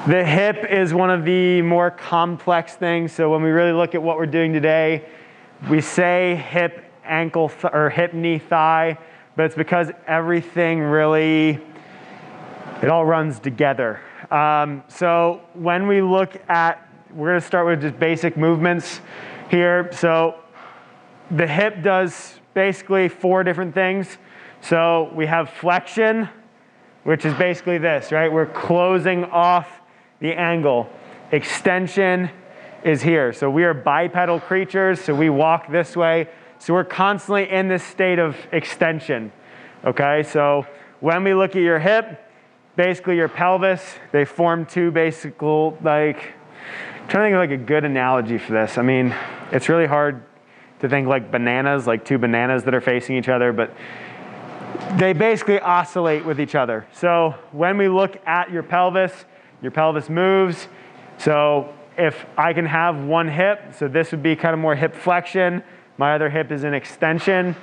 The hip is one of the more complex things. So when we really look at what we're doing today, we say hip, ankle, or hip, knee, thigh, but it's because everything really, it all runs together. So when we look at, we're going to start with just basic movements here. So the hip does basically 4 different things. So we have flexion, which is basically this, right? We're closing off the angle. Extension is here. So we are bipedal creatures, so we walk this way. So we're constantly in this state of extension, okay? So when we look at your hip, basically your pelvis, they form 2 basic, like, I'm trying to think of like a good analogy for this. I mean, it's really hard to think like bananas, like 2 bananas that are facing each other, but they basically oscillate with each other. So when we look at your pelvis moves. So if I can have one hip, so this would be kind of more hip flexion, my other hip is an extension.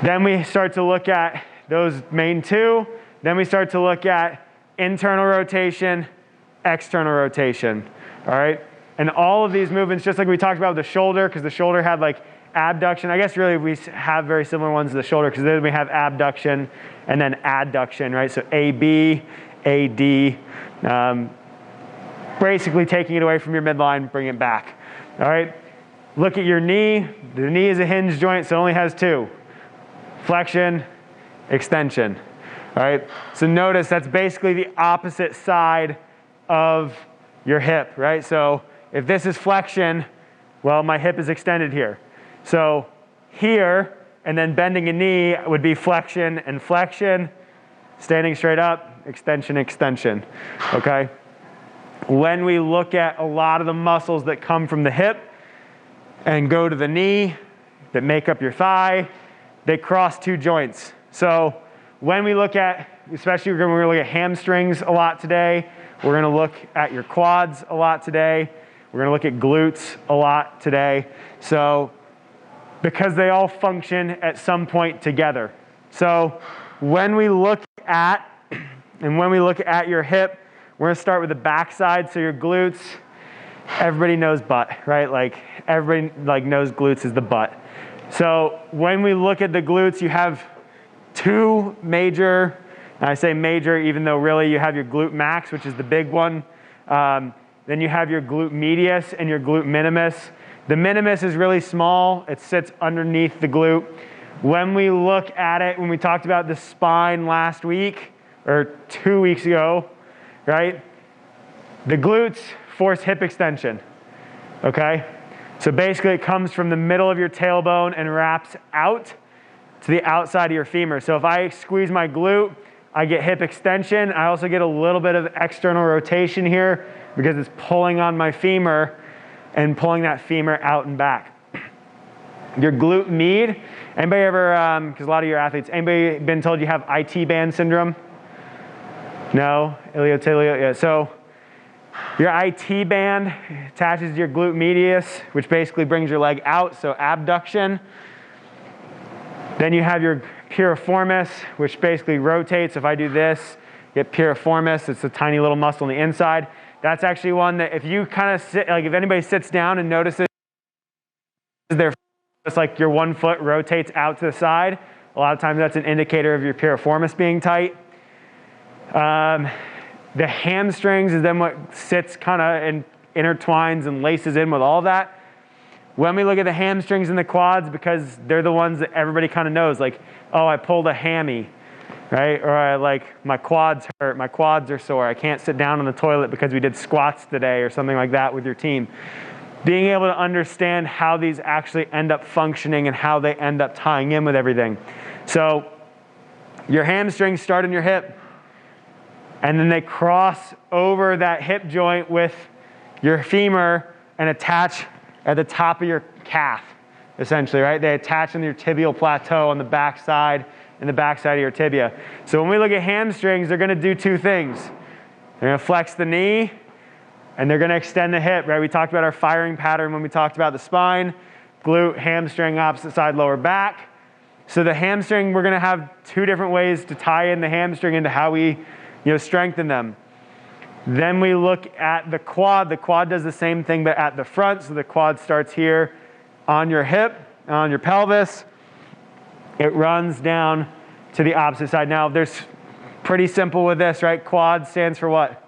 Then we start to look at those main 2. Then we start to look at internal rotation, external rotation, all right? And all of these movements, just like we talked about with the shoulder, because the shoulder had like abduction. I guess really we have very similar ones to the shoulder, because then we have abduction and then adduction, right? So AB, AD, basically taking it away from your midline, bring it back, all right? Look at your knee. The knee is a hinge joint, so it only has 2. Flexion, extension, all right? So notice that's basically the opposite side of your hip, right? So if this is flexion, well, my hip is extended here. So here, and then bending a knee would be flexion and flexion, standing straight up, extension, extension, okay? When we look at a lot of the muscles that come from the hip and go to the knee that make up your thigh, they cross 2 joints. So when we look at, especially we're going to look at hamstrings a lot today, we're going to look at your quads a lot today, we're going to look at glutes a lot today. So because they all function at some point together. So when we look at your hip, we're going to start with the back side. So your glutes, everybody knows butt, right? Like everybody knows glutes is the butt. So when we look at the glutes, you have 2 major, and I say major even though really you have your glute max, which is the big one. Then you have your glute medius and your glute minimus. The minimus is really small. It sits underneath the glute. When we look at it, when we talked about the spine last week, or 2 weeks ago, right? The glutes force hip extension, okay? So basically it comes from the middle of your tailbone and wraps out to the outside of your femur. So if I squeeze my glute, I get hip extension. I also get a little bit of external rotation here because it's pulling on my femur and pulling that femur out and back. Your glute med, anybody ever, because a lot of your athletes, anybody been told you have IT band syndrome? No? Iliotibial? Yeah. So your IT band attaches to your glute medius, which basically brings your leg out, so abduction. Then you have your piriformis, which basically rotates. If I do this, get piriformis. It's a tiny little muscle on the inside. That's actually one that if you kind of sit, like if anybody sits down and notices their, it's like your one foot rotates out to the side, a lot of times that's an indicator of your piriformis being tight. The hamstrings is then what sits kind of and intertwines and laces in with all that. When we look at the hamstrings and the quads, because they're the ones that everybody kind of knows, like, oh, I pulled a hammy, right? Or my quads hurt, my quads are sore, I can't sit down on the toilet because we did squats today or something like that with your team. Being able to understand how these actually end up functioning and how they end up tying in with everything. So your hamstrings start in your hip, and then they cross over that hip joint with your femur and attach at the top of your calf, essentially, right? They attach on your tibial plateau on the back side and the back side of your tibia. So when we look at hamstrings, they're going to do 2 things. They're going to flex the knee, and they're going to extend the hip, right? We talked about our firing pattern when we talked about the spine, glute, hamstring, opposite side, lower back. So the hamstring, we're going to have 2 different ways to tie in the hamstring into how we strengthen them. Then we look at the quad. The quad does the same thing, but at the front. So the quad starts here on your hip, on your pelvis. It runs down to the opposite side. Now, there's pretty simple with this, right? Quad stands for what?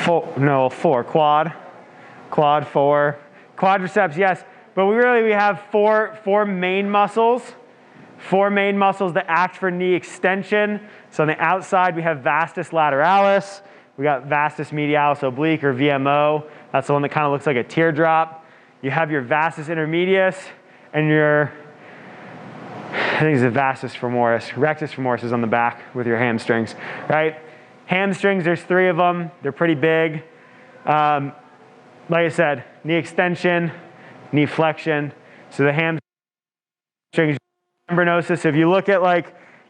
Four. Quad, four. Quadriceps, yes. But we have four main muscles. Four main muscles that act for knee extension. So on the outside, we have vastus lateralis. We got vastus medialis oblique, or VMO. That's the one that kind of looks like a teardrop. You have your vastus intermedius and your, I think it's the vastus femoris. Rectus femoris is on the back with your hamstrings, right? Hamstrings, there's 3 of them. They're pretty big. Like I said, knee extension, knee flexion. So the hamstrings, membranosus. If you look at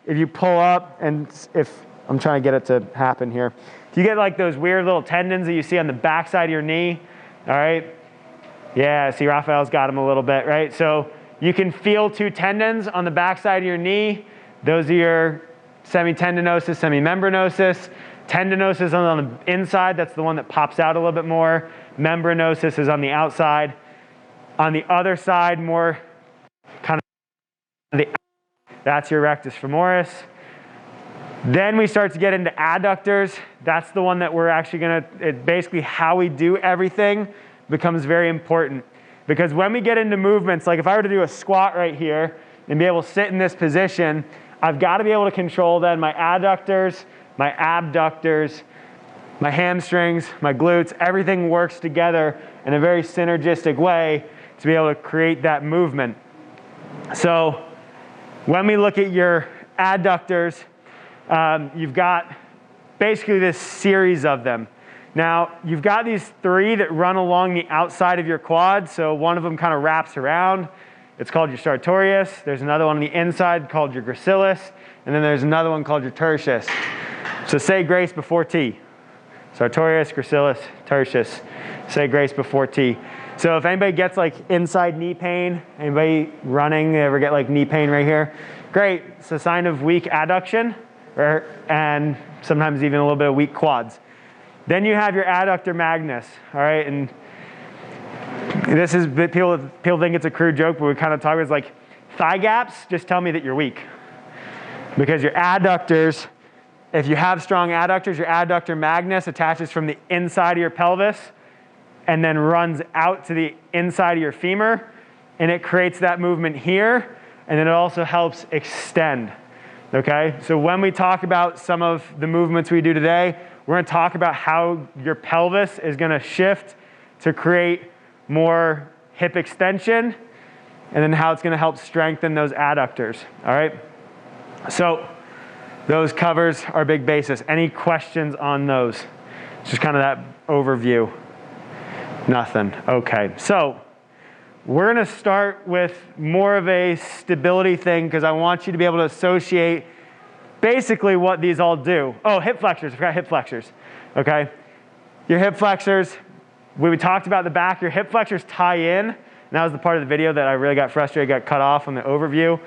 if you pull up, and if I'm trying to get it to happen here, if you get like those weird little tendons that you see on the backside of your knee, all right? Yeah, see, Raphael's got them a little bit, right? So you can feel 2 tendons on the backside of your knee. Those are your semitendinosus, semimembranosus. Tendinosus is on the inside. That's the one that pops out a little bit more. Membranosus is on the outside. On the other side, more kind of that's your rectus femoris. Then we start to get into adductors. That's the one that we're actually basically how we do everything becomes very important. Because when we get into movements, like if I were to do a squat right here and be able to sit in this position, I've got to be able to control then my adductors, my abductors, my hamstrings, my glutes. Everything works together in a very synergistic way to be able to create that movement. So when we look at your adductors, you've got basically this series of them. Now, you've got these 3 that run along the outside of your quad. So one of them kind of wraps around. It's called your sartorius. There's another one on the inside called your gracilis. And then there's another one called your tertius. So say grace before T. Sartorius, gracilis, tertius. Say grace before T. So if anybody gets inside knee pain, anybody running, they ever get knee pain right here? Great. It's a sign of weak adduction, and sometimes even a little bit of weak quads. Then you have your adductor magnus, all right? And this is, people think it's a crude joke, but we kind of talk about it's thigh gaps, just tell me that you're weak. Because your adductors, if you have strong adductors, your adductor magnus attaches from the inside of your pelvis and then runs out to the inside of your femur, and it creates that movement here, and then it also helps extend, okay? So when we talk about some of the movements we do today, we're going to talk about how your pelvis is going to shift to create more hip extension, and then how it's going to help strengthen those adductors, all right? So those covers our big basis. Any questions on those? Just kind of that overview. Nothing. Okay. So we're going to start with more of a stability thing because I want you to be able to associate basically what these all do. Oh, hip flexors. I forgot hip flexors. Okay. Your hip flexors, we talked about the back. Your hip flexors tie in. And that was the part of the video that I really got frustrated, got cut off on the overview.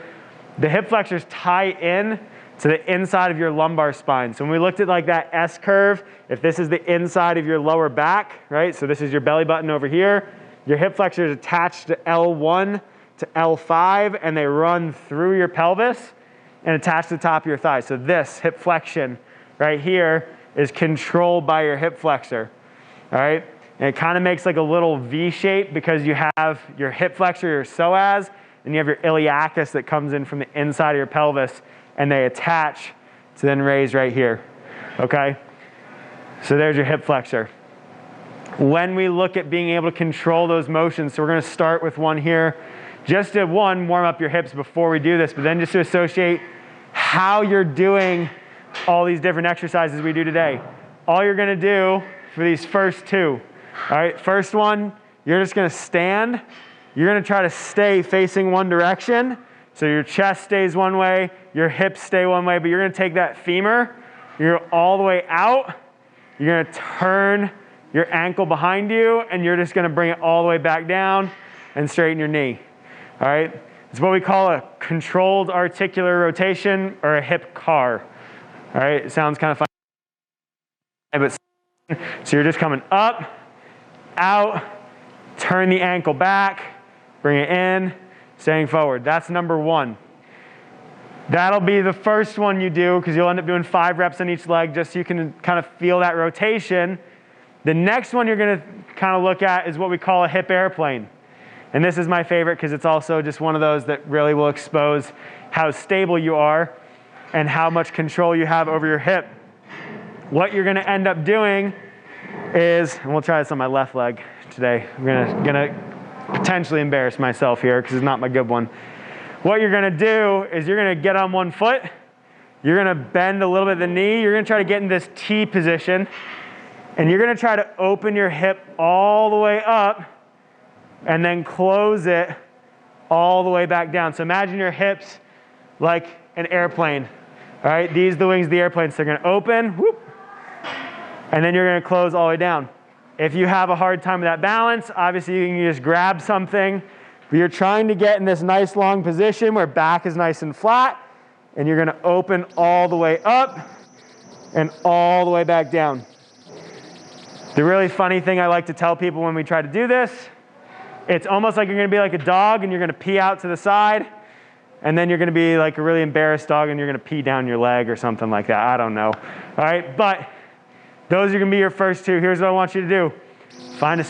The hip flexors tie in to the inside of your lumbar spine. So when we looked at that S curve, if this is the inside of your lower back, right? So this is your belly button over here. Your hip flexors attach to L1 to L5, and they run through your pelvis and attach to the top of your thigh. So this hip flexion right here is controlled by your hip flexor, all right? And it kind of makes a little V shape because you have your hip flexor, your psoas, and you have your iliacus that comes in from the inside of your pelvis, and they attach to then raise right here, okay? So there's your hip flexor. When we look at being able to control those motions, so we're going to start with one here, just to warm up your hips before we do this, but then just to associate how you're doing all these different exercises we do today. All you're going to do for these first 2, all right? First one, you're just going to stand. You're going to try to stay facing one direction. So your chest stays one way, your hips stay one way, but you're going to take that femur, you're all the way out, you're going to turn your ankle behind you, and you're just going to bring it all the way back down and straighten your knee. All right? It's what we call a controlled articular rotation or a hip car. All right? It sounds kind of funny. but so you're just coming up, out, turn the ankle back, bring it in, staying forward. That's number 1. That'll be the first one you do because you'll end up doing 5 reps on each leg just so you can kind of feel that rotation. The next one you're going to kind of look at is what we call a hip airplane. And this is my favorite because it's also just one of those that really will expose how stable you are and how much control you have over your hip. What you're going to end up doing is, and we'll try this on my left leg today. I'm going to potentially embarrass myself here because it's not my good one. What you're going to do is you're going to get on one foot. You're going to bend a little bit of the knee. You're going to try to get in this T position. And you're going to try to open your hip all the way up and then close it all the way back down. So imagine your hips like an airplane. All right, these are the wings of the airplane. So they're going to open, whoop, and then you're going to close all the way down. If you have a hard time with that balance, obviously you can just grab something. But you're trying to get in this nice long position where back is nice and flat, and you're going to open all the way up and all the way back down. The really funny thing I like to tell people when we try to do this, it's almost like you're going to be like a dog and you're going to pee out to the side, and then you're going to be like a really embarrassed dog and you're going to pee down your leg or something like that. I don't know. All right, but those are going to be your first 2. Here's what I want you to do. Find a